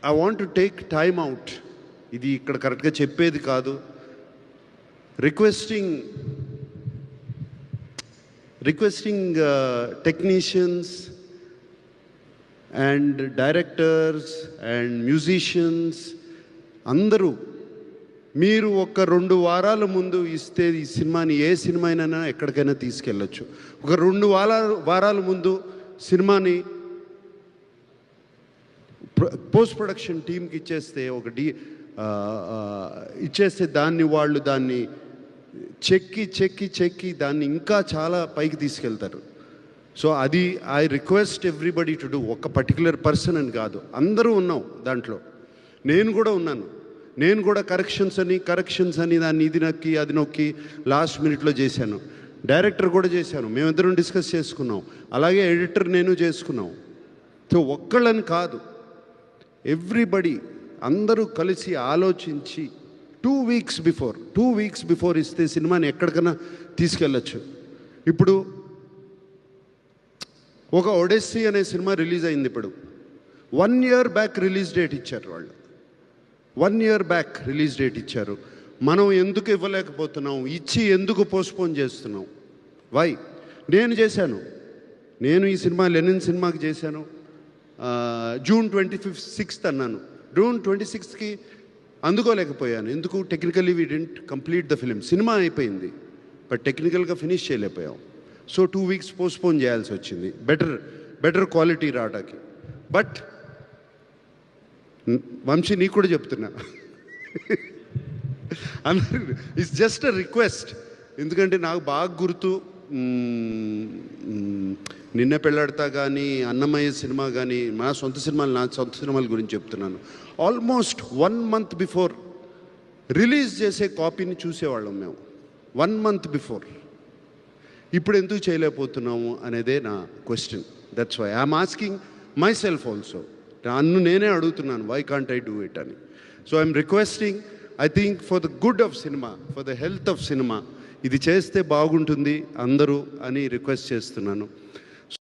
I want to take time out. ఇది ఇక్కడ కరెక్ట్గా చెప్పేది కాదు. Requesting technicians and directors and musicians అందరూ, మీరు ఒక 2 వారాల ముందు ఇస్తే ఈ సినిమాని, ఏ సినిమా అయినా ఎక్కడికైనా తీసుకెళ్ళచ్చు. ఒక 2 వారాల ముందు సినిమాని పోస్ట్ ప్రొడక్షన్ టీంకి ఇచ్చేస్తే, ఇచ్చేస్తే వాళ్ళు దాన్ని చెక్కి దాన్ని ఇంకా చాలా పైకి తీసుకెళ్తారు. సో అది I request everybody to do. ఒక పర్టికులర్ పర్సన్ అని కాదు, అందరూ ఉన్నాం దాంట్లో. నేను కూడా ఉన్నాను. నేను కూడా కరెక్షన్స్ అని దాన్ని ఇది నొక్కి అది నొక్కి లాస్ట్ మినిట్లో చేశాను. డైరెక్టర్ కూడా చేశాను. మేమిద్దరం డిస్కస్ చేసుకున్నాం. అలాగే ఎడిటర్ నేను చేసుకున్నాం. సో ఒక్కళ్ళని కాదు, ఎవ్రీబడి అందరూ కలిసి ఆలోచించి 2 వీక్స్ బిఫోర్ ఇస్తే సినిమాని ఎక్కడికైనా తీసుకెళ్ళచ్చు. ఇప్పుడు ఒక ఒడెస్సీ అనే సినిమా రిలీజ్ అయింది. ఇప్పుడు 1 year బ్యాక్ రిలీజ్ డేట్ ఇచ్చారు వాళ్ళు. 1 year బ్యాక్ రిలీజ్ డేట్ ఇచ్చారు. మనం ఎందుకు ఇవ్వలేకపోతున్నాం? ఇచ్చి ఎందుకు పోస్ట్పోన్ చేస్తున్నాం? వై? నేను చేశాను. నేను ఈ సినిమా లెనిన్ సినిమాకి చేశాను. June 26th అన్నాను. June 26th అందుకోలేకపోయాను. ఎందుకు? Technically we didn't complete the film. Cinema అయిపోయింది, బట్ టెక్నికల్గా ఫినిష్ చేయలేకపోయాం. సో 2 weeks పోస్ట్పోన్ చేయాల్సి వచ్చింది, బెటర్ క్వాలిటీ రావడానికి. బట్ వంశీ, నీకు కూడా చెప్తున్నా, ఇట్స్ జస్ట్ అ రిక్వెస్ట్. ఎందుకంటే నాకు బాగా గుర్తు, నిన్న పెళ్ళాడతా కానీ, అన్నమయ్య సినిమా కానీ, నా సొంత సినిమాల గురించి చెప్తున్నాను. ఆల్మోస్ట్ 1 month బిఫోర్ రిలీజ్ చేసే కాపీని చూసేవాళ్ళం మేము, 1 month బిఫోర్. ఇప్పుడు ఎందుకు చేయలేకపోతున్నాము అనేదే నా question. That's why I'm asking myself also. నన్ను నేనే అడుగుతున్నాను, why can't I do it అని. So I'm requesting, I think for the good of cinema, for the health of cinema, ఇది చేస్తే బాగుంటుంది అందరూ అని రిక్వెస్ట్ చేస్తున్నాను.